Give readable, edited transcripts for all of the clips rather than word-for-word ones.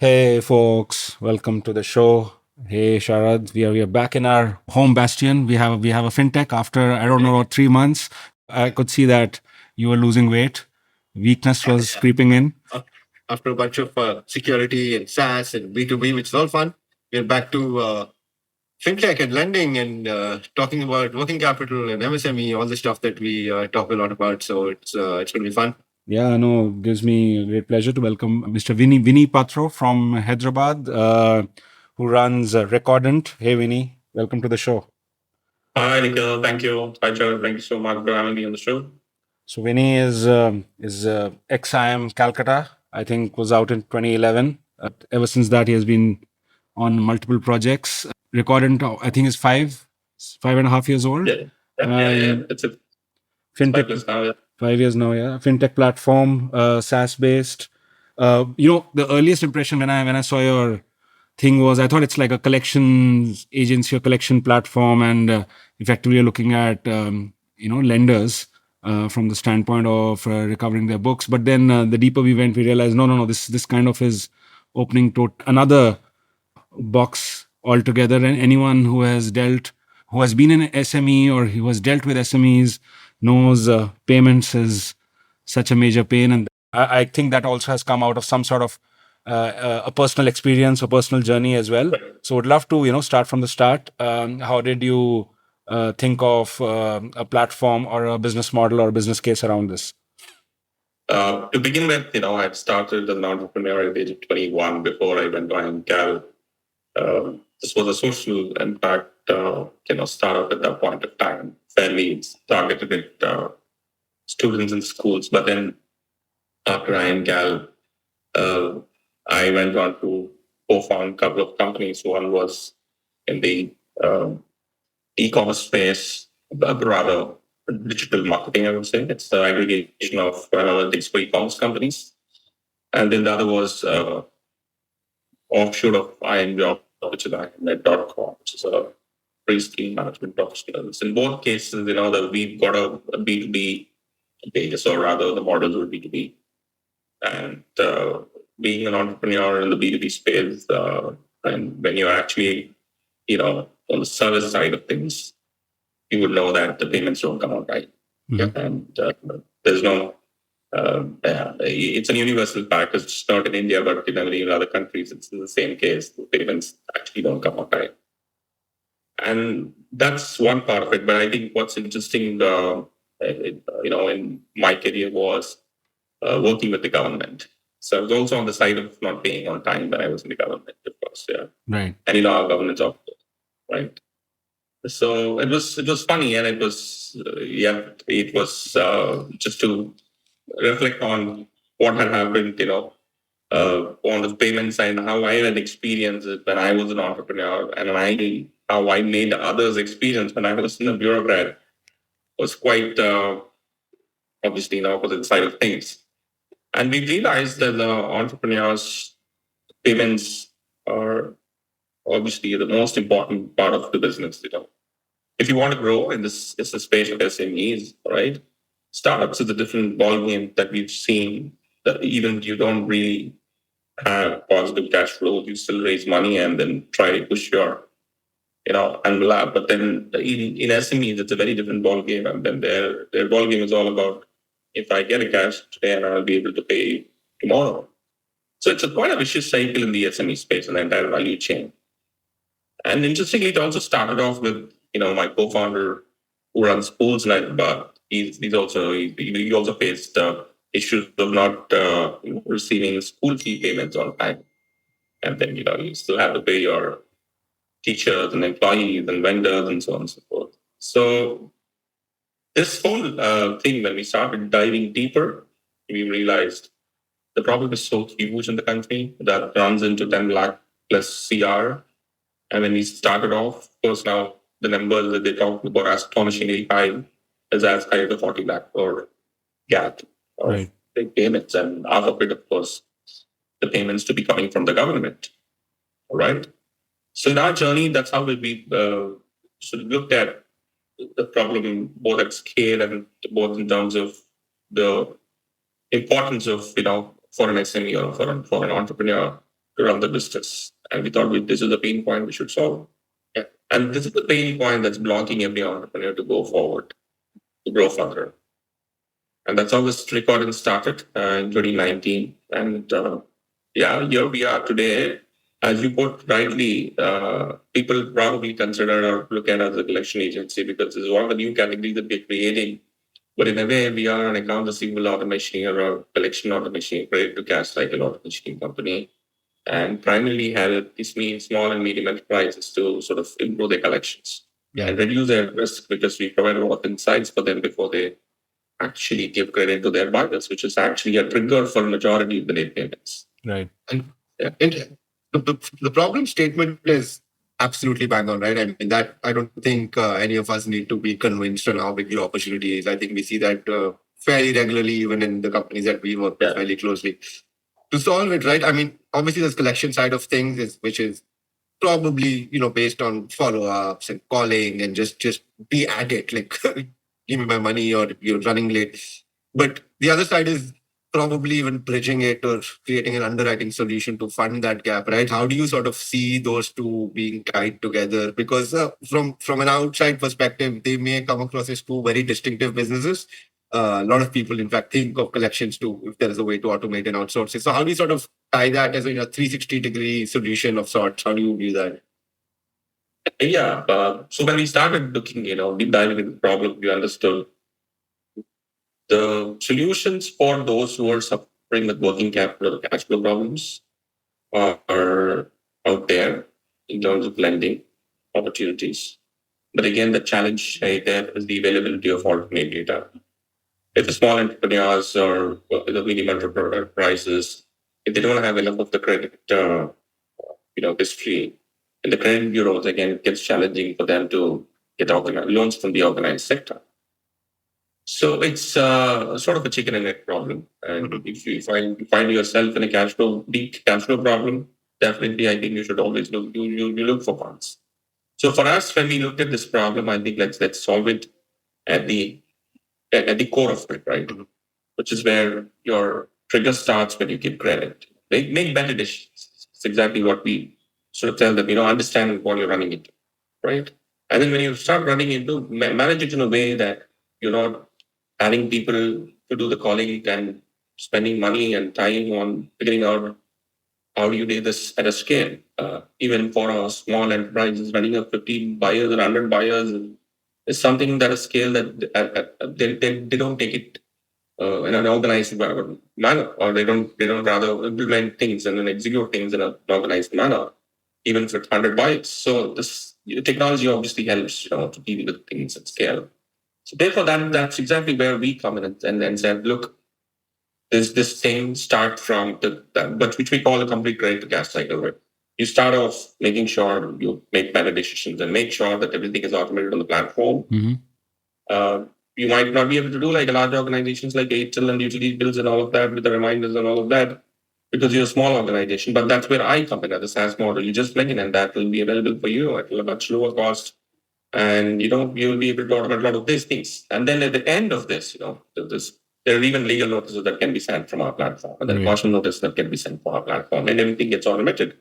Hey folks, welcome to the show. Hey Sharad, we are back in our home bastion. We have a fintech after I don't know 3 months. I could see that you were losing weight. Weakness was creeping in. After a bunch of security and SaaS and B2B, which is all fun, we're back to fintech and lending and talking about working capital and MSME, all the stuff that we talk a lot about. So it's going to be fun. Yeah, no, gives me a great pleasure to welcome Mr. Winny Patro from Hyderabad, who runs Recordent. Hey Winny, welcome to the show. Hi, Nikhil. Thank you. Hi, Joe. Thank you so much for having me on the show. So Winnie is ex-IM Calcutta. I think was out in 2011. Ever since that, he has been on multiple projects. Recordent, I think, is 5.5 years old. Yeah. It's a Fintech, 5 years now. Yeah. 5 years now. Yeah, fintech platform, SaaS based. The earliest impression when I saw your thing was I thought it's like a collections agency or collection platform, and effectively you're looking at lenders from the standpoint of recovering their books. But then the deeper we went, we realized no, this kind of is opening to another box altogether. And anyone who has been in an SME or who has dealt with SMEs knows payments is such a major pain. And I think that also has come out of some sort of a personal experience or personal journey as well. So would love to start from the start. How did you think of a platform or a business model or a business case around this? To begin with, I had started as an entrepreneur at the age of 21 before I went to Cal. This was a social impact, startup at that point of time, fairly targeted at students in schools. But then after Cal, I went on to co-found a couple of companies. One was in the e-commerce space, rather digital marketing, I would say. It's the aggregation of analytics for e-commerce companies. And then the other was offshoot of IMjob, which is IMnet.com, which is a free skill management professionals. In both cases, that we've got a B2B base, or rather the models were B2B. And being an entrepreneur in the B2B space, and when you're actually, on the service side of things, you would know that the payments don't come out right. Mm-hmm. And there's no, it's a universal fact. It's not in India, but in many other countries, it's the same case. The payments actually don't come out right. And that's one part of it. But I think what's interesting, in my career was working with the government. So I was also on the side of not paying on time when I was in the government, of course. Yeah. Right. And our government's office, right? So it was funny, and it was just to reflect on what had happened, on the payment side, how I had experienced it when I was an entrepreneur, and how I made others experience when I was in a bureaucrat was quite obviously opposite side of things. And we realized that the entrepreneurs' payments are obviously the most important part of the business. If you want to grow in this, it's the space of SMEs, right? Startups is a different ballgame that we've seen. That even you don't really have positive cash flow, you still raise money and then try to push your, envelope. But then in SMEs, it's a very different ballgame, and then their ballgame is all about, if I get a cash today, and I'll be able to pay tomorrow. So it's quite a vicious cycle in the SME space and the entire value chain. And interestingly, it also started off with, my co-founder who runs schools in Hyderabad. He also faced issues of not receiving school fee payments on time. And then, you still have to pay your teachers and employees and vendors and so on and so forth. So this whole thing, when we started diving deeper, we realized the problem is so huge in the country that runs into 10 lakh plus CR. And when we started off, of course, now the numbers that they talked about are astonishingly high, is as high as the 40 lakh or gap of big payments. And out of it, of course, the payments to be coming from the government. All right. So in our journey, that's how we sort of looked at the problem both at scale and both in terms of the importance of, for an SME or for an entrepreneur to run the business. And we thought this is a pain point we should solve. Yeah. And this is the pain point that's blocking every entrepreneur to go forward, to grow further. And that's how this Recordent started in 2019. And here we are today. As you put rightly, people probably consider or look at us as a collection agency because this is one of the new categories that we're creating. But in a way, we are an account receivable automation or a collection automation, credit to cash cycle automation company. And primarily help these small and medium enterprises to sort of improve their collections and reduce their risk because we provide a lot of insights for them before they actually give credit to their buyers, which is actually a trigger for majority of the late payments. Right. And the problem statement is absolutely bang on, right? I mean, that I don't think any of us need to be convinced on how big the opportunity is. I think we see that fairly regularly, even in the companies that we work with fairly closely. To solve it, right? I mean, obviously, there's collection side of things, which is probably based on follow-ups and calling and just be at it, like give me my money or you're running late. But the other side is probably even bridging it or creating an underwriting solution to fund that gap, right? How do you sort of see those two being tied together? Because from an outside perspective, they may come across as two very distinctive businesses. A lot of people, in fact, think of collections too, if there is a way to automate and outsource it. So how do you sort of tie that as a 360-degree solution of sorts? How do you view that? Yeah. So when we started looking, deep diving into the problem, we understood the solutions for those who are suffering with working capital or cash flow problems are out there in terms of lending opportunities. But again, the challenge right there is the availability of alternate data. If the small entrepreneurs or the medium enterprises, if they don't have enough of the credit, history, in the credit bureaus, again, it gets challenging for them to get loans from the organized sector. So it's sort of a chicken and egg problem. And if you find yourself in a deep cash flow problem, definitely I think you should always look for funds. So for us, when we looked at this problem, I think let's solve it at the core of it, right? Which is where your trigger starts when you give credit. Make better decisions. It's exactly what we sort of tell them, understand what you're running into, right? And then when you start running into, manage it in a way that you're not having people to do the calling and spending money and time on figuring out how do you do this at a scale. Even for a small enterprises, running up 15 buyers or 100 buyers is something that a scale that they don't take it in an organized manner, or they don't rather implement things and then execute things in an organized manner, even for 100 buyers. So this technology obviously helps to deal with things at scale. So therefore, that's exactly where we come in and say, look, this thing start from but which we call a complete credit to cash cycle, right? You start off making sure you make better decisions and make sure that everything is automated on the platform. You might not be able to do like a large organizations like HL and utility bills and all of that with the reminders and all of that because you're a small organization. But that's where I come in as a SaaS model. You just plug in and that will be available for you at a much lower cost. And you'll be able to automate a lot of these things. And then at the end of this, there are even legal notices that can be sent from our platform, and then a caution notice that can be sent from our platform, and everything gets automated.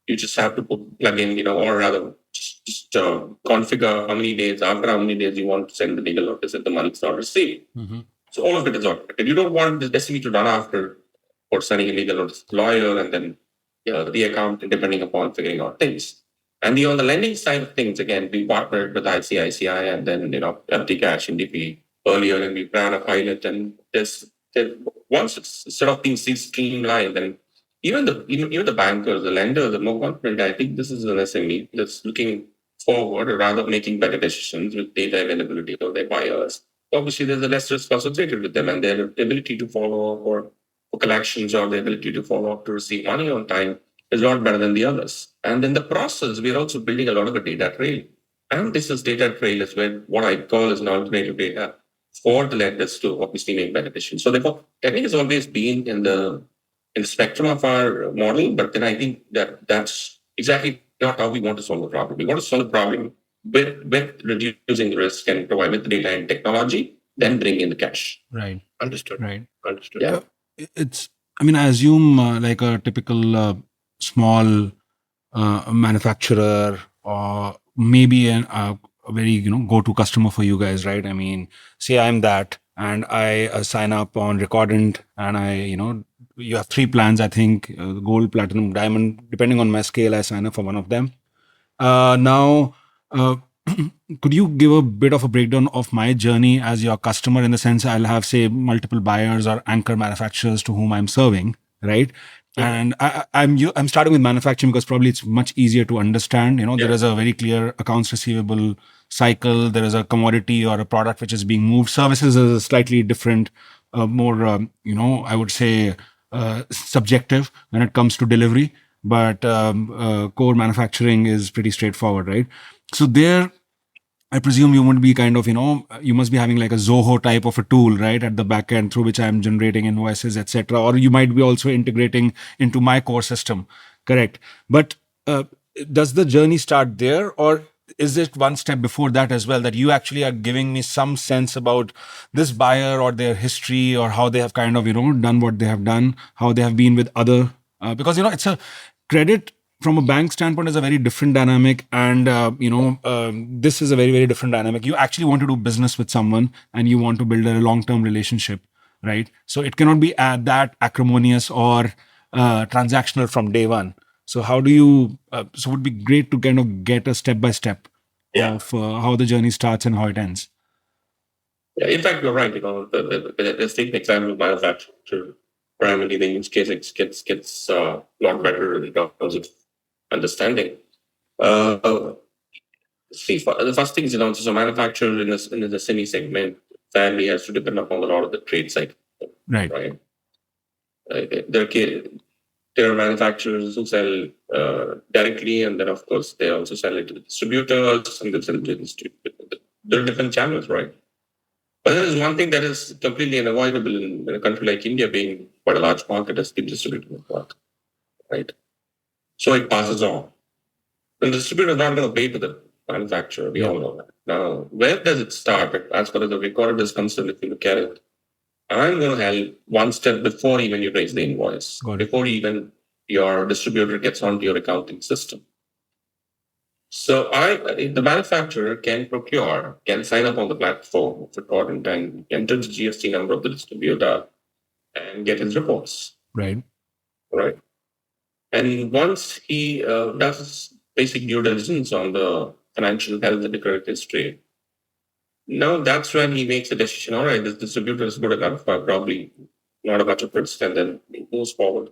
You just have to plug in, or rather, just configure after how many days you want to send the legal notice if the money's not received. So all of it is automated. You don't want the SME to run after or sending a legal notice to the lawyer and then the account depending upon figuring out things. And on the lending side of things, again, we partnered with ICICI and then Empty Cash and DP earlier, and we ran a pilot. And once it's sort of being streamlined, and even the bankers, the lenders, are more confident. I think this is an SME that's looking forward, or rather making better decisions with data availability of their buyers. Obviously, there's a less risk associated with them, and their ability to follow up or for collections or the ability to follow up to receive money on time is a lot better than the others. And in the process, we're also building a lot of a data trail. And this data trail is where what I call is an alternative data for the lenders to obviously make better decisions. So therefore, I think it's always been in the spectrum of our model, but then I think that's exactly not how we want to solve the problem. We want to solve the problem with reducing risk and provide with the data and technology, then bring in the cash. Right. Understood. Right. Understood. Yeah. I assume like a typical small manufacturer, or maybe a very go-to customer for you guys, right? I mean, say I'm that, and I sign up on Recordent, and you have 3 plans, I think, gold, platinum, diamond. Depending on my scale, I sign up for one of them. Now, could you give a bit of a breakdown of my journey as your customer, in the sense I'll have, say, multiple buyers or anchor manufacturers to whom I'm serving, right? And I'm starting with manufacturing because probably it's much easier to understand. There is a very clear accounts receivable cycle. There is a commodity or a product which is being moved. Services is a slightly different, more I would say subjective when it comes to delivery. But core manufacturing is pretty straightforward, right? So there, I presume you would be you must be having like a Zoho type of a tool, right, at the back end through which I'm generating invoices, etc. Or you might be also integrating into my core system, correct? But does the journey start there, or is it one step before that as well, that you actually are giving me some sense about this buyer or their history, or how they have done what they have done, how they have been with other, because it's a credit from a bank standpoint is a very different dynamic, and this is a very, very different dynamic. You actually want to do business with someone, and you want to build a long-term relationship, right? So it cannot be that acrimonious or transactional from day one. So how do you so it would be great to kind of get a step by step of how the journey starts and how it ends. Yeah, in fact, you're right. Let's take the example of manufacturer. Primarily, the use case gets a lot better in terms of understanding. See, the first thing is, so manufacturer in the semi segment family has to depend upon a lot of the trade cycle, Right. right? There are manufacturers who sell directly, and then of course they also sell it to the distributors, and they sell it to the distributor. There are different channels, right? But there is one thing that is completely unavoidable in a country like India, being quite a large market, as the distributor network, right? So it passes on. The distributor is not going to pay to the manufacturer. We all know that. Now, where does it start? As far as the recorder is concerned, if you look at it, I'm going to help one step before even you raise the invoice, before even your distributor gets onto your accounting system. So the manufacturer can sign up on the platform of Recordent and enter the GST number of the distributor and get his reports. Right. Right. And once he does basic due diligence on the financial health and the credit history, now that's when he makes a decision. All right, this distributor is good enough, probably not a bunch of risk, and then he moves forward.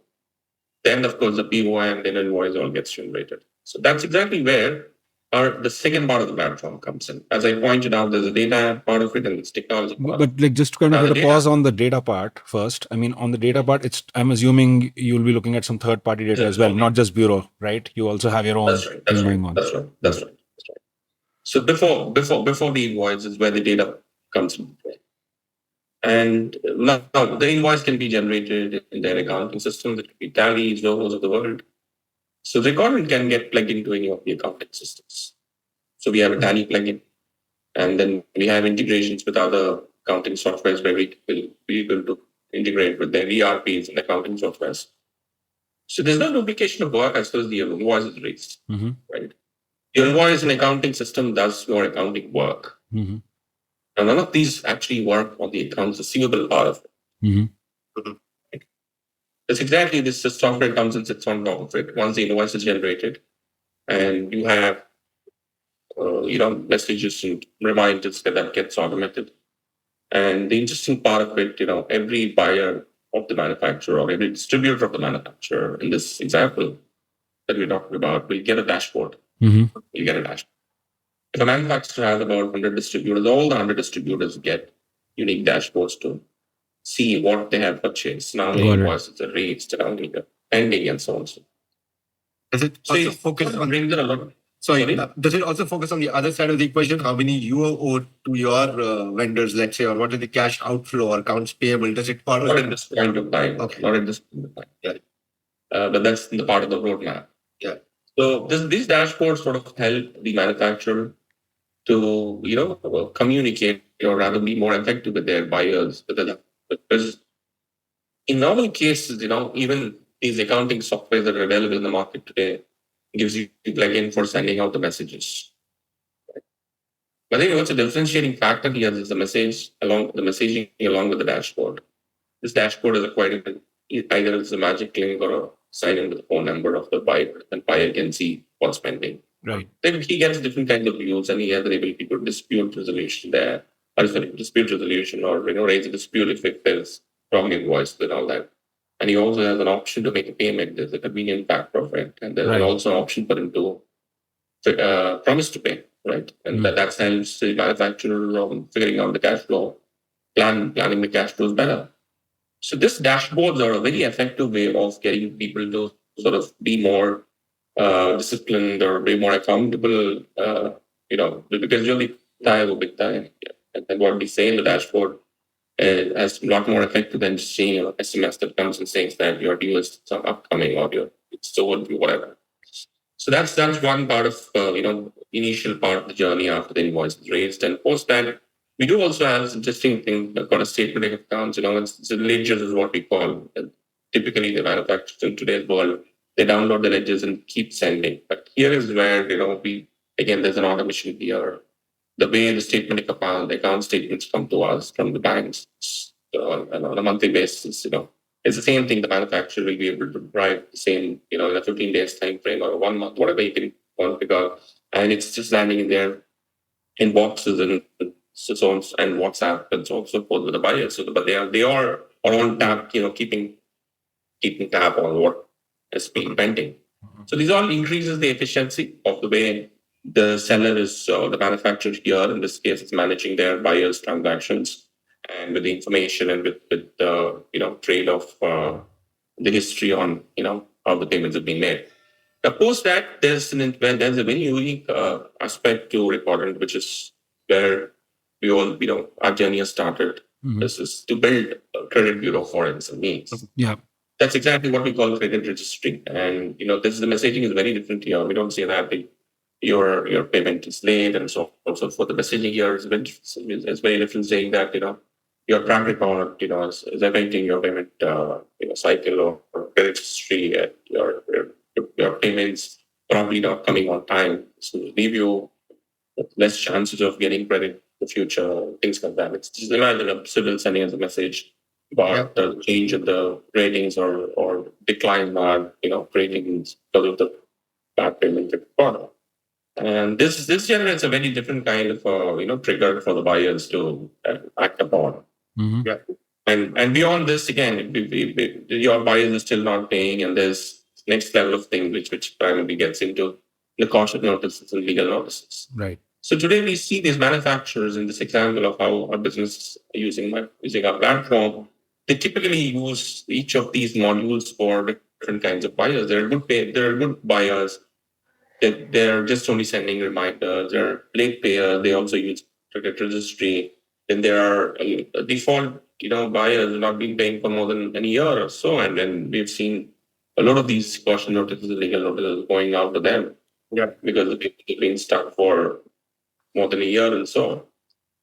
Then, of course, the PO and then invoice all gets generated. So that's exactly where the second part of the platform comes in. As I pointed out, there's a data part of it and it's technology part. But like, just to kind of put a pause on the data part first. I mean, on the data part, I'm assuming you'll be looking at some third-party data as well, not just bureau, right? You also have your own. That's right. So before the invoice is where the data comes in. And now the invoice can be generated in their accounting system. That could be Tally, Zohos of the world. So Recordent can get plugged into any of the accounting systems. So we have a Tally plugin, and then we have integrations with other accounting softwares where we will be able to integrate with their ERPs and accounting softwares. So there's no duplication of work as far as the invoice is raised, right? The invoice and accounting system does your accounting work. Mm-hmm. Now, none of these actually work on the accounts receivable part of it. Mm-hmm. That's exactly this software comes and sits on top of it. Once the invoice is generated, and you have messages and reminders that gets automated. And the interesting part of it, every buyer of the manufacturer or every distributor of the manufacturer in this example that we're talking about will get a dashboard. Mm-hmm. Will get a dashboard. If a manufacturer has about 100 distributors, all the 100 distributors get unique dashboards to see what they have purchased, how many invoices are raised, how many are pending, and so on. Does it also focus on does it also focus on the other side of the equation? How many you owe to your vendors, let's say, or what is the cash outflow or accounts payable? Does it part of Not at this point of time. Okay. Not at this point of time. Yeah. But that's the part of the roadmap. Yeah. So these dashboards sort of help the manufacturer to communicate or rather be more effective with their buyers. Because in normal cases, even these accounting software that are available in the market today gives you a plugin for sending out the messages. But I think what's a differentiating factor here is the messaging along with the dashboard. This dashboard is either it's a magic link or a sign in with the phone number of the buyer, and buyer can see what's pending. Right. Then he gets different kind of views, and he has the ability to dispute resolution there. Dispute resolution, or raise a dispute if there's wrong invoice and all that. And he also has an option to make a payment. There's a convenient factor of it, and there's also an option for him to promise to pay, right? And that helps the manufacturer figuring out the cash flow, planning the cash flows better. So these dashboards are a very effective way of getting people to sort of be more disciplined or be more accountable, because you're the time or big time. And what we say in the dashboard is a lot more effective than just seeing an SMS that comes and says that your deal is upcoming or it's sold, whatever. So that's one part of initial part of the journey after the invoice is raised, and post that we do also have this interesting thing called a statement of accounts. It's a ledger is what we call. Typically, the manufacturers in today's world, they download the ledgers and keep sending. But here is where there's an automation here. The way the statement of account, the account statements come to us from the banks on a monthly basis, it's the same thing. The manufacturer will be able to drive the same, in a 15 days time frame or 1 month, whatever you can want to figure out. And it's just landing in their inboxes and so on, and WhatsApp and so on and so forth with the buyers. But they are on tap, keeping tab on what is being pending. So these all increases the efficiency of the way the seller is, the manufacturer here in this case, is managing their buyers' transactions, and with the information and with the trade of the history on how the payments have been made. Post that, there's a very unique aspect to Recordent, which is where we all our journey has started. This is to build a credit bureau for SMEs. Yeah. That's exactly what we call credit registry. And the messaging is very different here. We don't say that your payment is late and so also for the messaging here is very different, saying that your track record is affecting your payment cycle or credit history, and your payments probably not coming on time, so leave you less chances of getting credit in the future, things like that. It's just imagine a CIBIL sending us a message about the change in the ratings or decline in our ratings because of the bad payment record. And this generates a very different kind of trigger for the buyers to act upon. Yeah. And beyond this, again, your buyers are still not paying, and there's next level of thing which primarily gets into the caution notices and legal notices. Right. So today we see these manufacturers in this example of how our business using our platform. They typically use each of these modules for different kinds of buyers. There are good buyers. They're just only sending reminders. They're late payers. They also use credit registry. Then there are default, buyers who not been paying for more than a year or so, and then we've seen a lot of these caution notices, legal notices going out to them. Yeah, because the people have been stuck for more than a year and so on.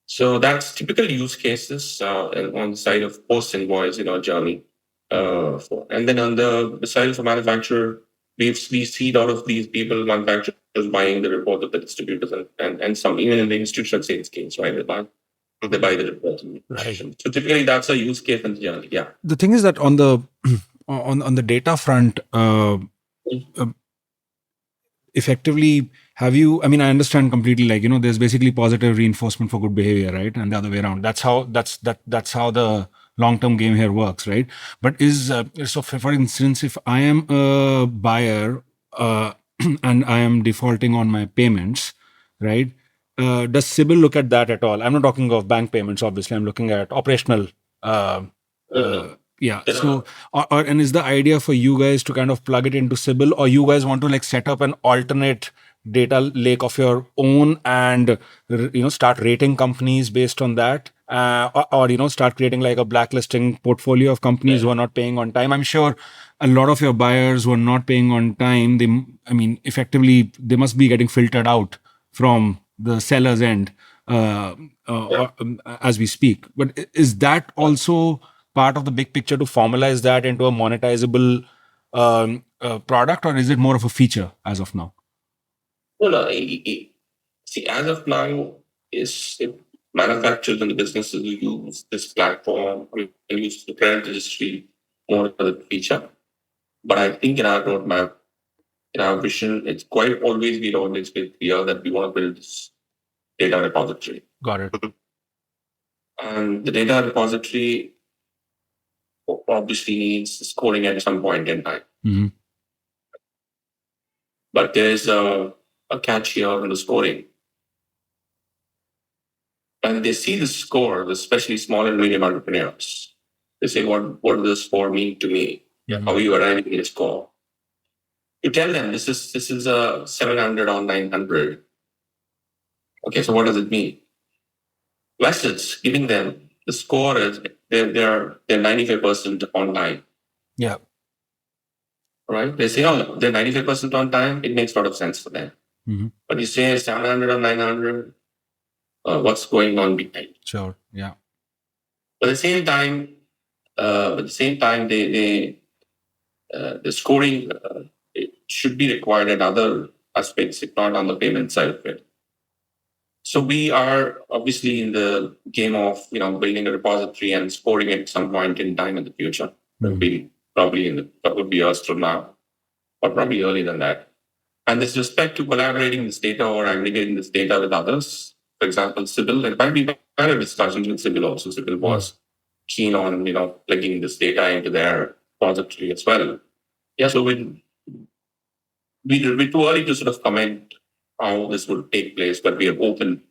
So that's typical use cases on the side of post-invoice, journey. And then on the side of the manufacturer, we see a lot of these people, manufacturers buying the report of the distributors and some, even in the institutional sales case, right? They buy the report. Right. So typically that's a use case in the journey. Yeah. The thing is that on the on the data front, effectively, have you? I mean, I understand completely. There's basically positive reinforcement for good behavior, right, and the other way around. That's how the long-term game here works, right? But so for instance, if I am a buyer and I am defaulting on my payments, right? Does CIBIL look at that at all? I'm not talking of bank payments, obviously. I'm looking at operational. Yeah. So, and is the idea for you guys to kind of plug it into CIBIL, or you guys want to set up an alternate data lake of your own and start rating companies based on that, or start creating a blacklisting portfolio of companies who are not paying on time? I'm sure a lot of your buyers who are not paying on time, effectively they must be getting filtered out from the seller's end as we speak. But is that also part of the big picture to formalize that into a monetizable product, or is it more of a feature as of now? No. See, as of now, is it manufacturers and the businesses who use this platform and use the credit registry more as a feature. But I think in our roadmap, in our vision, it's quite always been clear that we want to build this data repository. Got it. And the data repository obviously needs scoring at some point in time. Mm-hmm. But there's a catch here in the scoring. When they see the score, especially small and medium entrepreneurs, they say, what does the score mean to me? Yeah. How are you arriving at a score? You tell them this is a 700 on 900. Okay, so what does it mean? Message giving them the score is they're 95% on time. Yeah. Right? They say, oh, they're 95% on time. It makes a lot of sense for them. Mm-hmm. But you say 700 or 900, what's going on behind? Sure. Yeah. But at the same time, they the scoring it should be required at other aspects, if not on the payment side of it. So we are obviously in the game of building a repository and scoring it at some point in time in the future. It'll be probably in a couple of years from now, or probably earlier than that. And with respect to collaborating this data or aggregating this data with others, for example, CIBIL, there might be better discussions with CIBIL also. CIBIL was keen on plugging this data into their repository as well. Yeah, so we're too early to sort of comment how this would take place, but we are open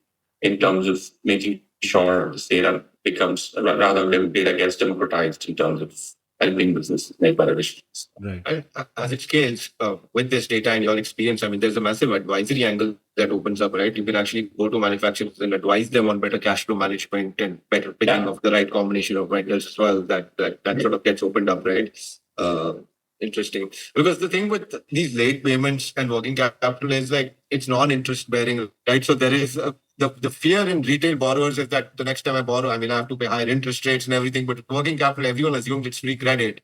in terms of making sure this data becomes, rather data gets democratized in terms of helping businesses make better decisions. Right. And as it scales with this data and your experience, I mean, there's a massive advisory angle that opens up, right? You can actually go to manufacturers and advise them on better cash flow management and better picking of the right combination of vendors as well. That sort of gets opened up, right? Interesting. Because the thing with these late payments and working capital is like it's non-interest bearing, right? So there is the fear in retail borrowers is that the next time I borrow, I mean, I have to pay higher interest rates and everything. But working capital, everyone assumes it's free credit.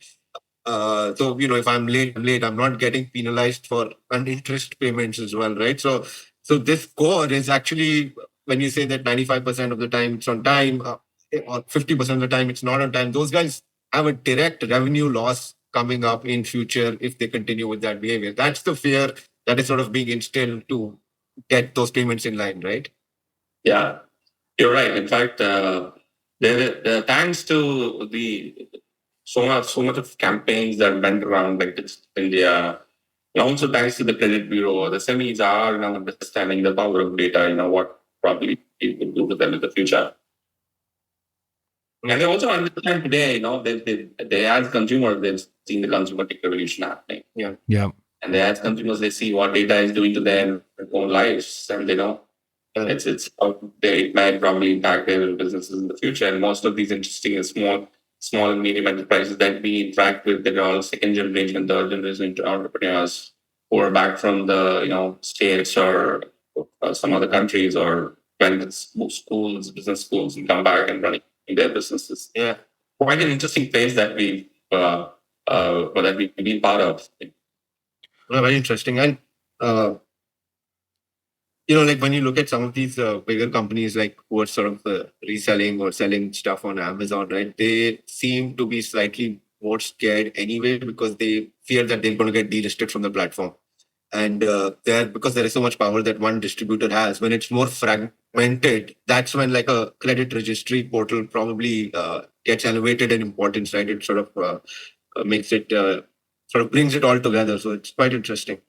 So if I'm late, I'm not getting penalized for uninterest payments as well, right? So this core is actually, when you say that 95% of the time it's on time, or 50% of the time it's not on time, those guys have a direct revenue loss coming up in future if they continue with that behavior. That's the fear that is sort of being instilled to get those payments in line, right? Yeah, you're right. In fact, thanks to the so much of campaigns that went around like Digital India, and also thanks to the credit bureau, the SMEs are now understanding the power of data. What probably it will do with them in the future. And they also understand today, they as consumers, they've seen the consumer tech revolution happening. Yeah. And they as consumers, they see what data is doing to their own lives, and they know it's how it might probably impact their businesses in the future. And most of these interesting and small and medium enterprises that we interact with, they're all second generation, third generation entrepreneurs who are back from the States or some other countries, or went to schools, business schools, and come back and running their businesses. Yeah, quite an interesting phase that we've been part of. Well, very interesting. And like when you look at some of these bigger companies, like who are sort of reselling or selling stuff on Amazon, right? They seem to be slightly more scared anyway because they fear that they're going to get delisted from the platform. And because there is so much power that one distributor has, when it's more fragmented, that's when like a credit registry portal probably gets elevated in importance, right? It sort of makes it, sort of brings it all together. So it's quite interesting.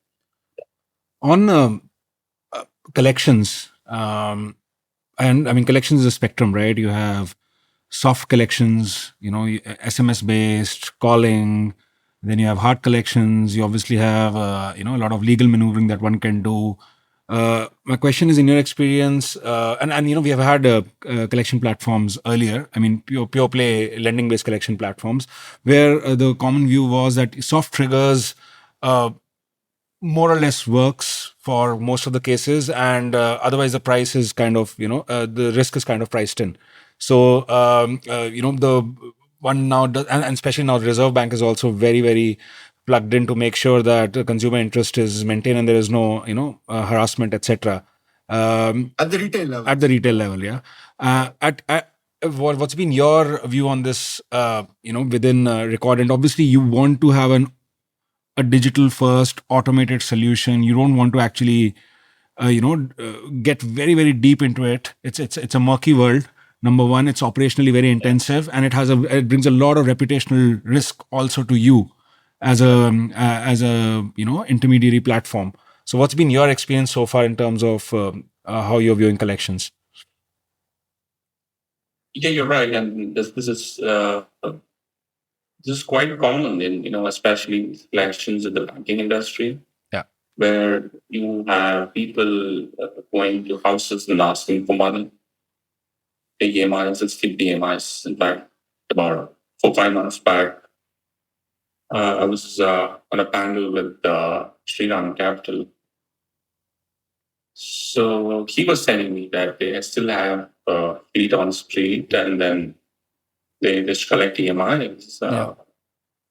On collections, and I mean, collections is a spectrum, right? You have soft collections, SMS based calling. Then you have hard collections. You obviously have, a lot of legal maneuvering that one can do. My question is, in your experience, and we have had collection platforms earlier. I mean, pure play lending based collection platforms, where the common view was that soft triggers more or less works for most of the cases, and otherwise the price is kind of, the risk is kind of priced in. So, the one now, and especially now, the Reserve Bank is also very, very plugged in to make sure that the consumer interest is maintained and there is no, harassment, etc. At the retail level. At the retail level, yeah. What's been your view on this? Within Recordent, obviously you want to have a digital first automated solution. You don't want to actually get very, very deep into it. It's a murky world. Number one, it's operationally very intensive, and it brings a lot of reputational risk also to you as a intermediary platform. So what's been your experience so far in terms of how you're viewing collections? Yeah, you're right, and this is quite common in especially collections in the banking industry. Yeah, where you have people going to houses and asking for money, big EMIs, it's 50 EMIs. In fact, about 4-5 months back, I was on a panel with Streamlining Capital. So he was telling me that they still have feet on the street, and then they just collect EMIs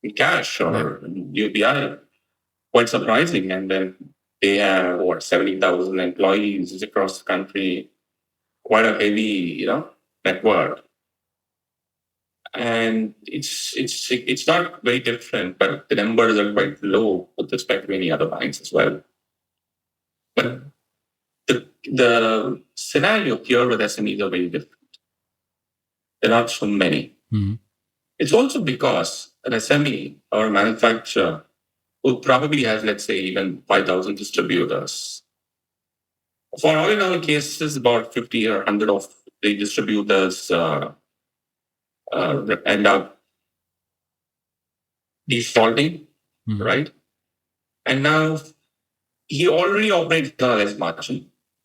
in cash or UPI. Quite surprising. And then they have 70,000 employees across the country, quite a heavy, network. And it's not very different, but the numbers are quite low with respect to any other banks as well. But the scenario here with SMEs are very different. There are not so many. Mm-hmm. It's also because an SME or a manufacturer who probably has, let's say, even 5,000 distributors. For all in all cases, about 50 or 100 of the distributors end up defaulting, right? And now he already operates not as much.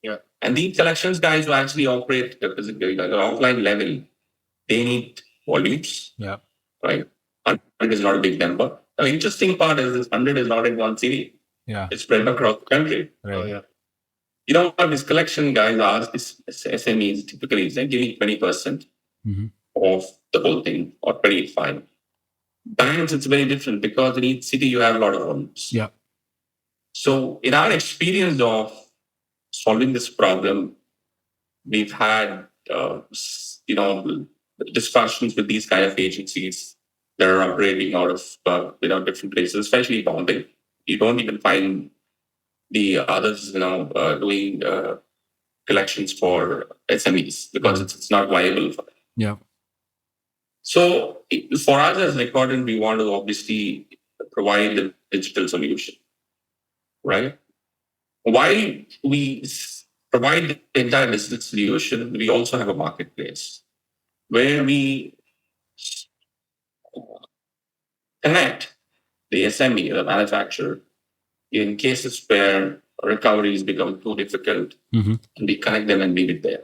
Yeah. And these collections guys who actually operate physically, like an offline level, they need volumes. Yeah. Right? 100 is not a big number. The interesting part is this 100 is not in one city. Yeah. It's spread across the country. Right. Oh, yeah. You know what these collection guys ask these SMEs typically is they give me 20% of the whole thing or 25%. Banks, it's very different because in each city you have a lot of homes. Yeah. So in our experience of solving this problem, we've had discussions with these kind of agencies that are operating out of different places, especially Bombay. You don't even find the others doing collections for SMEs because it's not viable for them. Yeah. So for us as Recordent, we want to obviously provide the digital solution, right? While we provide the entire digital solution, we also have a marketplace where we connect the SME, the manufacturer, in cases where recoveries become too difficult, and we connect them and leave it there.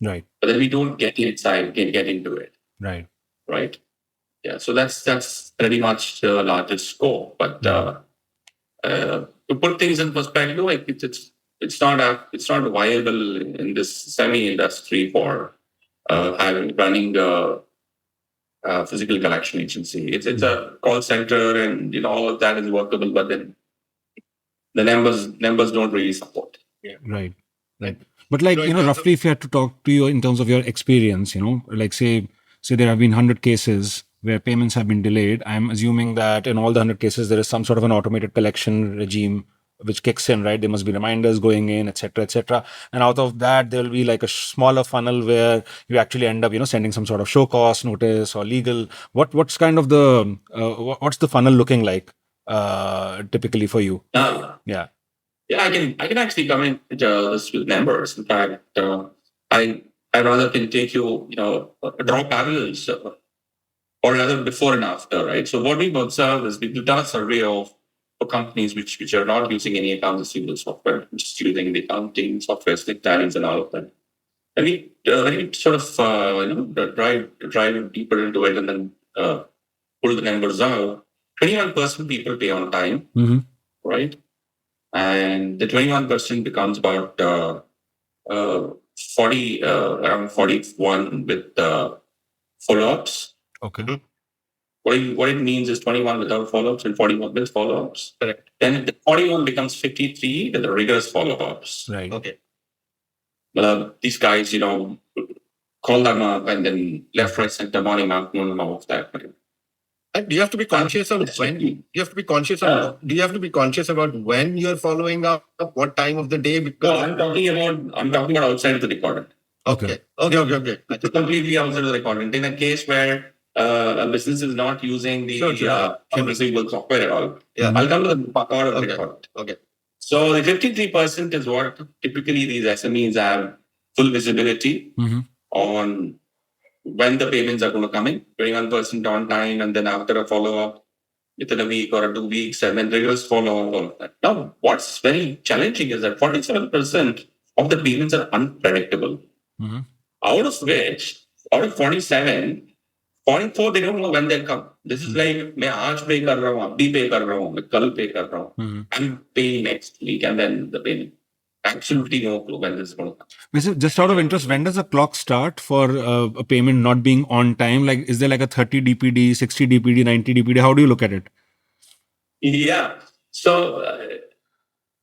Right. But then we don't get inside, get into it. Right. Right. Yeah. So that's pretty much the largest scope. But to put things in perspective, like it's not viable in this semi industry for running a physical collection agency. It's a call center, and all of that is workable, but then the numbers don't really support. Yeah. Right. But roughly, if you had to talk to you in terms of your experience, like say there have been 100 cases where payments have been delayed. I'm assuming that in all the 100 cases, there is some sort of an automated collection regime which kicks in, right? There must be reminders going in, etc., etc. And out of that, there will be like a smaller funnel where you actually end up, sending some sort of show cause notice or legal. What's kind of the what's the funnel looking like typically for you? Yeah, I can actually come in this with numbers. In fact, I rather can take you draw parallels or rather before and after, right? So what we've observed is we've done a survey of companies which are not using any accounts receivable software, just using the accounting software like Talents and all of that. And we sort of drive deeper into it and then pull the numbers out. 21% people pay on time, right? And the 21% becomes about 40, around 41 with follow-ups. Okay. what it means is 21 without follow-ups and 41 with follow-ups. Correct. Then the 41 becomes 53 with the rigorous follow-ups. Right. Okay. These guys, call them up and then left, right, center, morning, afternoon, all of that. And do you have to be conscious of when? Do you have to be conscious of? Do you have to be conscious about when you're following up? What time of the day? Because Well, I'm talking about outside of the recording. Okay. It's completely outside of the recording. In a case where a business is not using the receivable software at all, Yeah. I'll come to the part of the recording. Okay. So the 53% is what typically these SMEs have full visibility on when the payments are going to come in, 21% on time, and then after a follow-up within a week or 2 weeks, and then rigorous follow-up, all of that. Now, what's very challenging is that 47% of the payments are unpredictable. Out of which, out of 47, 44 they don't know when they'll come. This is like, मैं आज pay कर रहा हूँ, अभी pay कर रहा हूँ, मैं कल pay कर रहा हूँ. I'm paying next week, and then the payment. Absolutely no clue when this is going to come. Just out of interest, when does the clock start for a payment not being on time? Like, is there like a 30 DPD, 60 DPD, 90 DPD? How do you look at it? Yeah. So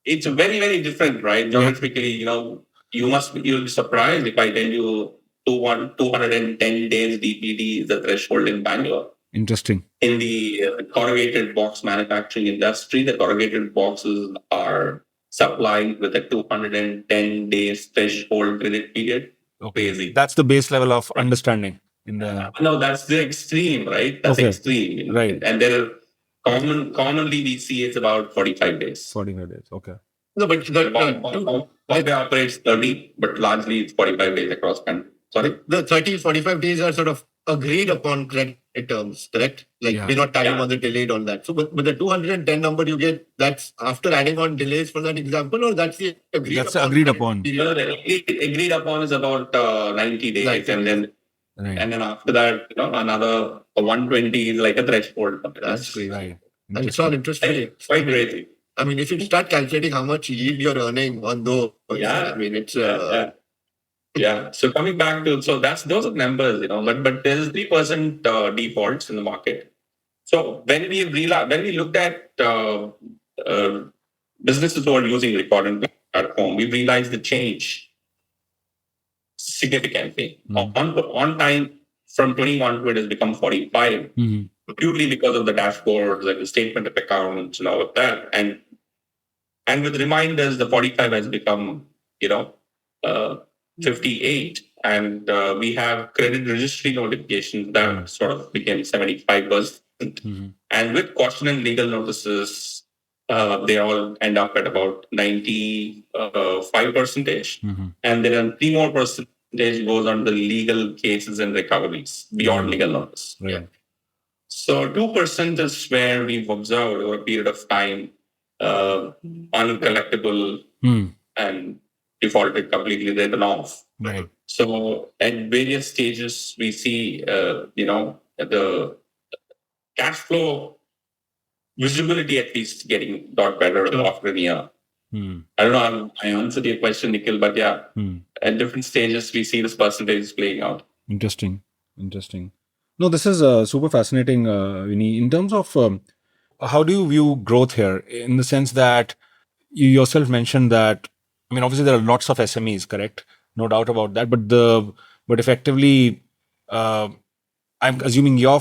it's very, very different, right? Geographically, you'll be surprised if I tell you 210 days DPD is the threshold in Bangalore. Interesting. In the corrugated box manufacturing industry, the corrugated boxes are supplied with a 210 days threshold credit period. Crazy. That's the base level of understanding. No, that's the extreme, right? That's extreme. Right. And there are commonly we see it's about 45 days. 45 days. Okay. No, but Bombay operates 30, but largely it's 45 days across country. Sorry? The 30, 45 days are sort of agreed upon credit terms, correct? Like we're not tying on the delayed on that. So, but the 210 number you get, that's after adding on delays for that example, or that's the agreed upon? That's agreed upon. No, the agreed upon is about 90 days, and then after that, another 120 is like a threshold. That's great. Right. And it's all interesting. Quite crazy. I mean, if you start calculating how much yield you're earning on those, I mean, it's yeah. So coming back to those are numbers, but there's 3% defaults in the market. So when we looked at businesses who are using Recordent platform, we realized the change significantly. On time from 21 it has become 45, purely because of the dashboards, like the statement of accounts and all of that. And with reminders, the 45 has become, 58, and we have credit registry notifications that sort of became 75%. And with caution and legal notices, they all end up at about 95%. And then 3 more percentage goes on the legal cases and recoveries beyond legal notice. Right. So 2% is where we've observed over a period of time uncollectible and defaulted, completely written off. Right. So at various stages, we see, the cash flow visibility at least getting a lot better after a year. I don't know I answered your question, Nikhil, but at different stages, we see this percentage playing out. Interesting. No, this is super fascinating, Winny. In terms of how do you view growth here? In the sense that you yourself mentioned that, I mean, obviously there are lots of SMEs, correct? No doubt about that. But effectively, I'm assuming your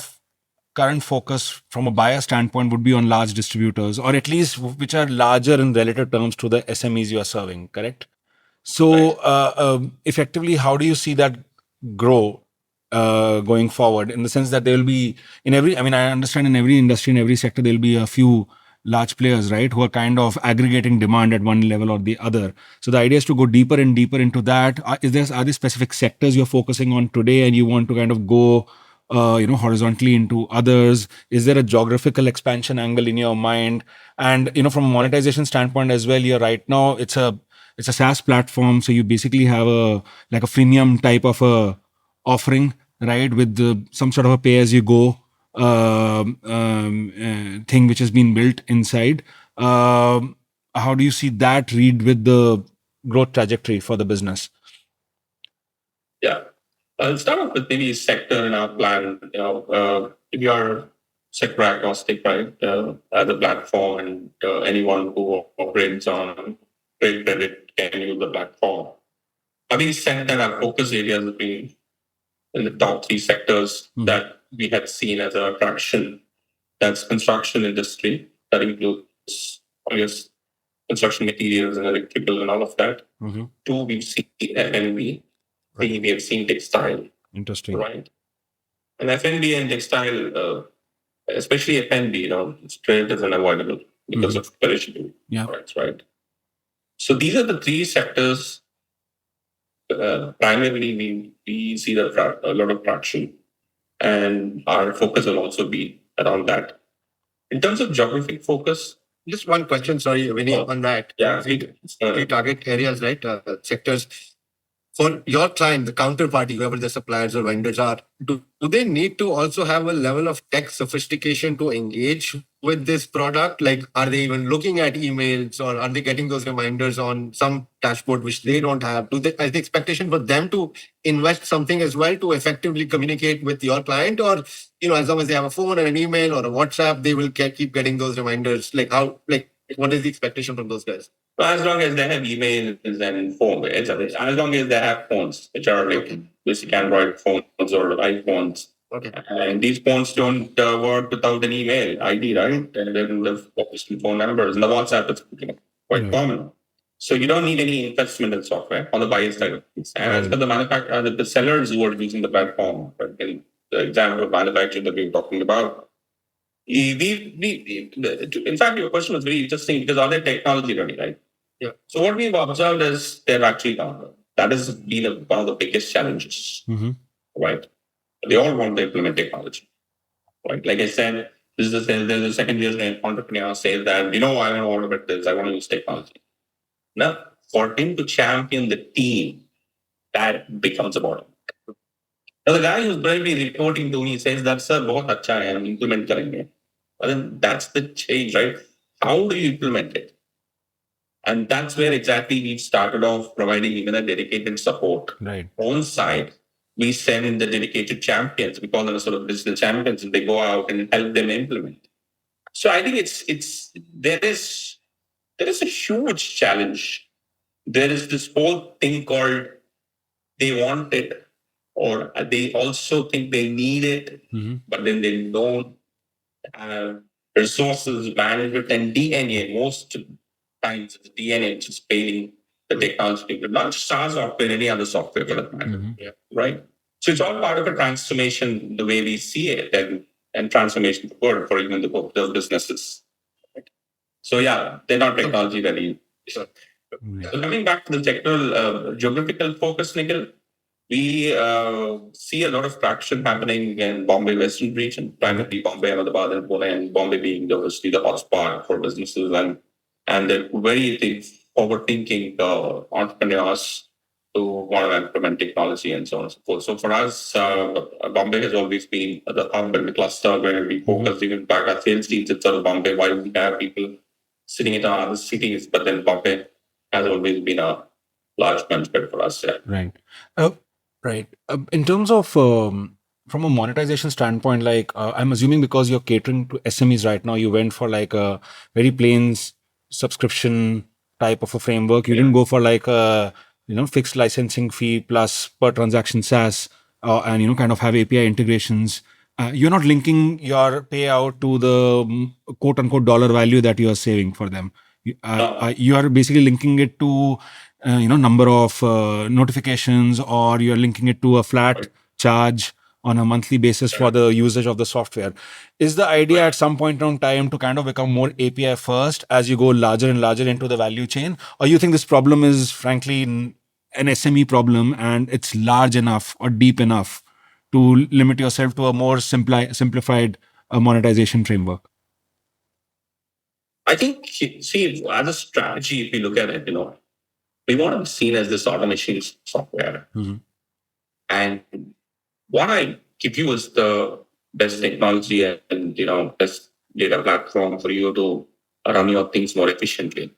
current focus from a buyer standpoint would be on large distributors, or at least which are larger in relative terms to the SMEs you are serving, correct? So effectively, how do you see that grow going forward, in the sense that there will be I understand in every industry, in every sector, there will be a few large players, right, who are kind of aggregating demand at one level or the other. So the idea is to go deeper and deeper into that. Are there specific sectors you're focusing on today and you want to kind of go horizontally into others? Is there a geographical expansion angle in your mind? And from a monetization standpoint as well, you're right now it's a SaaS platform, so you basically have a freemium type of a offering, right, with some sort of a pay as you go thing which has been built inside. How do you see that read with the growth trajectory for the business? Yeah, I'll start off with maybe sector in our plan. If you're sector agnostic, right? As a platform, and anyone who operates on trade credit can use the platform. Having said that, our focus areas have been in the top three sectors that we had seen as a traction. That's construction industry. That includes, I guess, construction materials and electrical and all of that. Two, we've seen F&B. Three, we have seen textile. Interesting. Right. And F&B and textile, especially F&B, trade is unavoidable because of perishable products, right? So these are the three sectors. Primarily, we see a lot of traction, and our focus will also be around that. In terms of geographic focus, just one question, sorry, Winny, on that. Yeah, three target areas, right? Sectors. For your client, the counterparty, whoever the suppliers or vendors are, do they need to also have a level of tech sophistication to engage with this product? Like, are they even looking at emails, or are they getting those reminders on some dashboard which they don't have? Is the expectation for them to invest something as well to effectively communicate with your client? Or, as long as they have a phone and an email or a WhatsApp, they will keep getting those reminders? What is the expectation from those guys? As long as they have emails and phone, as long as they have phones, which are like basic Android phones or iPhones. Okay. And these phones don't work without an email ID, right? And then the obviously phone numbers and the WhatsApp is quite common. So you don't need any investment in software on the buyer side of things. And as for the manufacturer, the sellers who are using the platform, in the example of manufacturing that we were talking about, in fact, your question was very interesting because all their technology ready, right? Yeah. So what we've observed is they're actually not. That has been one of the biggest challenges, right? They all want to implement technology, right? Like I said, there's a second year entrepreneur says that, I don't want to this, I want to use technology. Now, for him to champion the team, that becomes a bottleneck. Now, the guy who's bravely reporting to me says that, sir, बहुत अच्छा है, हम implement करेंगे. But then that's the change, right? How do you implement it? And that's where exactly we've started off providing even a dedicated support. Right. On site, we send in the dedicated champions. We call them sort of digital champions, and they go out and help them implement. So I think there is a huge challenge. There is this whole thing called they want it, or they also think they need it, but then they don't have resources, management, and DNA. Most times it's DNA which is failing the technology, but not just our software, any other software for that matter. Right? So it's all part of a transformation, the way we see it, and transformation for even the businesses. So yeah, they're not technology ready. So coming back to the sectoral geographical focus, Nikhil, we see a lot of traction happening in Bombay Western region, primarily Bombay, Ahmedabad, and Pune, and Bombay being obviously the hotspot for businesses and they're very forward-thinking entrepreneurs who want to implement technology and so on and so forth. So for us, Bombay has always been the hub and the cluster where we focus even back our sales teams itself. Bombay, while we have people sitting in other cities, but then Bombay has always been a large benefit for us. Yeah. Right. Right. In terms of from a monetization standpoint, I'm assuming because you're catering to SMEs right now, you went for like a very plain subscription type of a framework. You didn't go for like a fixed licensing fee plus per transaction SaaS, and kind of have API integrations. You're not linking your payout to the quote unquote dollar value that you are saving for them. You are basically linking it to number of notifications, or you're linking it to a flat charge on a monthly basis for the usage of the software. Is the idea at some point in time to kind of become more API first as you go larger and larger into the value chain? Or you think this problem is frankly an SME problem and it's large enough or deep enough to limit yourself to a more simplified monetization framework? I think, see, as a strategy, if you look at it, we want to be seen as this automation software. And what I give you is the best technology and best data platform for you to run your things more efficiently.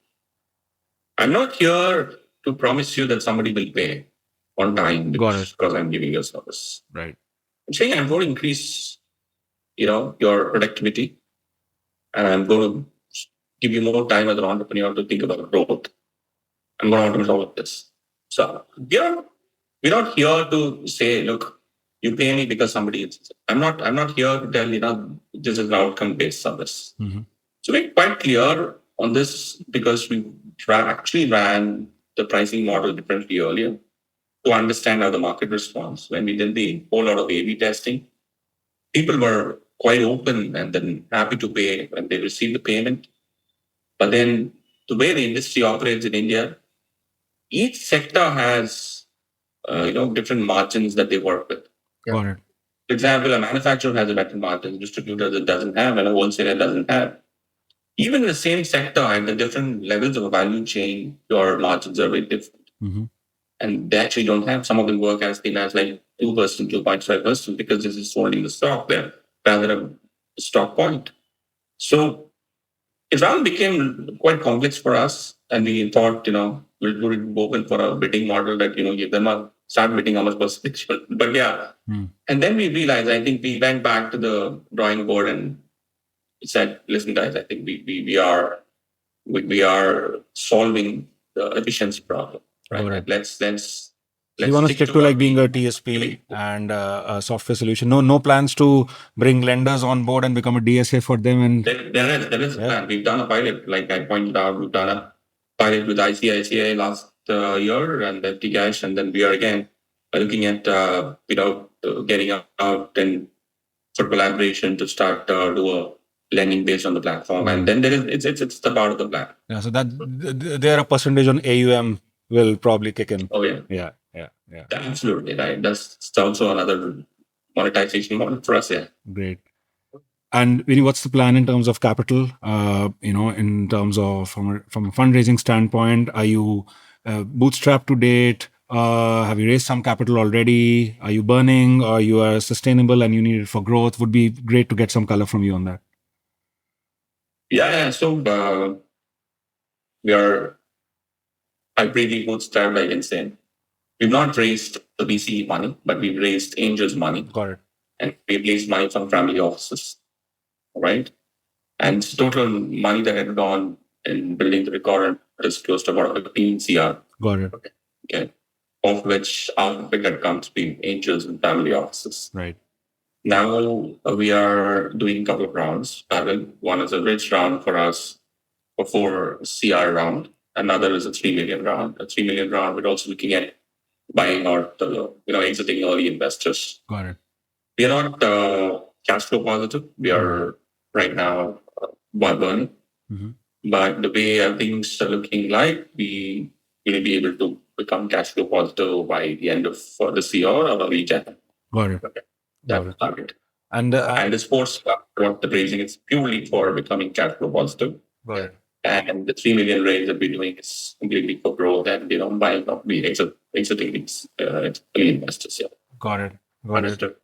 I'm not here to promise you that somebody will pay on time because I'm giving you a service. Right. I'm saying I'm going to increase your productivity, and I'm going to give you more time as an entrepreneur to think about growth. I'm going to automate all of this. So we're not here to say, look, you pay me because somebody is. I'm not here to tell this is an outcome-based service. Mm-hmm. So we're quite clear on this because we actually ran the pricing model differently earlier to understand how the market responds. When we did the whole lot of A/B testing, people were quite open and then happy to pay when they received the payment. But then the way the industry operates in India, each sector has different margins that they work with. Got it. For example, a manufacturer has a better margin, a distributor that doesn't have, and a wholesaler doesn't have. Even in the same sector and the different levels of a value chain, your margins are very different. Mm-hmm. And they actually don't have, some of them work as thin as like 2%, 2.5%, because this is holding the stock there rather than a stock point. So it rather became quite complex for us. And we thought, we'll open for a bidding model that, give them start bidding how much percentage. But yeah. And then we realized, I think we went back to the drawing board and said, listen, guys, I think we are solving the efficiency problem. Right? Let's you want to stick to like being a TSP and a software solution. No plans to bring lenders on board and become a DSA for them. And there is a plan. We've done a pilot, like I pointed out. We've done a pilot with ICICI last year and FT Cash, and then we are again looking at getting out and for collaboration to start do a lending based on the platform, and then it's the part of the plan. Yeah, so that there a percentage on AUM will probably kick in. Oh yeah. Absolutely right. That's also another monetization model for us. Yeah. Great. And Winny, what's the plan in terms of capital? In terms of from a fundraising standpoint, are you bootstrapped to date? Have you raised some capital already? Are you burning, or you are sustainable and you need it for growth? Would be great to get some color from you on that. Yeah. So we are hybridly bootstrapped, I can say. We've not raised the VC money, but we've raised angels money. Got it. And we've raised money from family offices, right? And total money that had gone in building the Recordent is close to about 15 CR. Got it. Okay. Of which our bigger comes being angels and family offices. Right. Now we are doing a couple of rounds. One is a rich round for us, a 4 CR round. Another is a 3 million round. A 3 million round, we're also looking at buying out, exiting early investors. Got it. We are not cash flow positive. We are right now burning. Mm-hmm. But the way things are looking like, we will be able to become cash flow positive by the end of this year or early January. Got it. Okay. That's the target. And the sports, what the raising is purely for becoming cash flow positive. Got it. And the 3 million raise that we're doing is completely for growth and buying up the exiting these early investors. Yeah. Got it. Understood.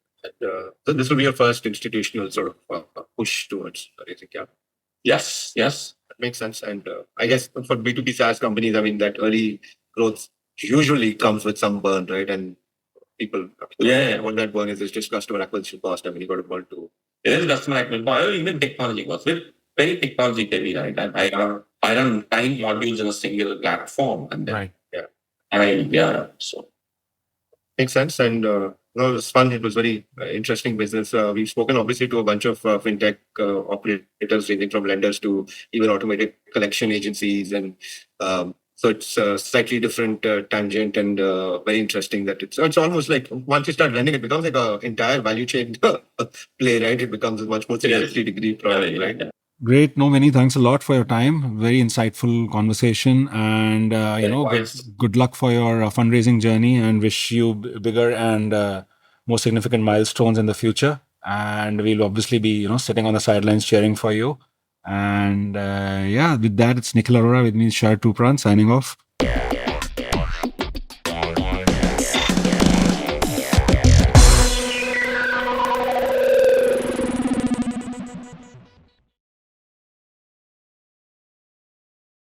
So this will be your first institutional sort of push towards raising capital. Yes. That makes sense. And I guess for B2B SaaS companies, I mean, that early growth usually comes with some burn, right? And people, what that burn is just customer acquisition cost. I mean, you got to burn too. It is customer acquisition cost, even technology cost. We're very technology heavy, right? And I run 9 modules in a single platform. And then, right. So makes sense. And it was fun. It was very interesting business. We've spoken obviously to a bunch of fintech operators, ranging from lenders to even automated collection agencies. And so it's a slightly different tangent and very interesting that it's almost like once you start lending, it becomes like an entire value chain play, right? It becomes a much more 360-degree product, right? Great. No, Winny, thanks a lot for your time. Very insightful conversation. And, good luck for your fundraising journey, and wish you bigger and more significant milestones in the future. And we'll obviously be, sitting on the sidelines cheering for you. And with that, it's Nikhil Arora with me, Shar Tupran, signing off.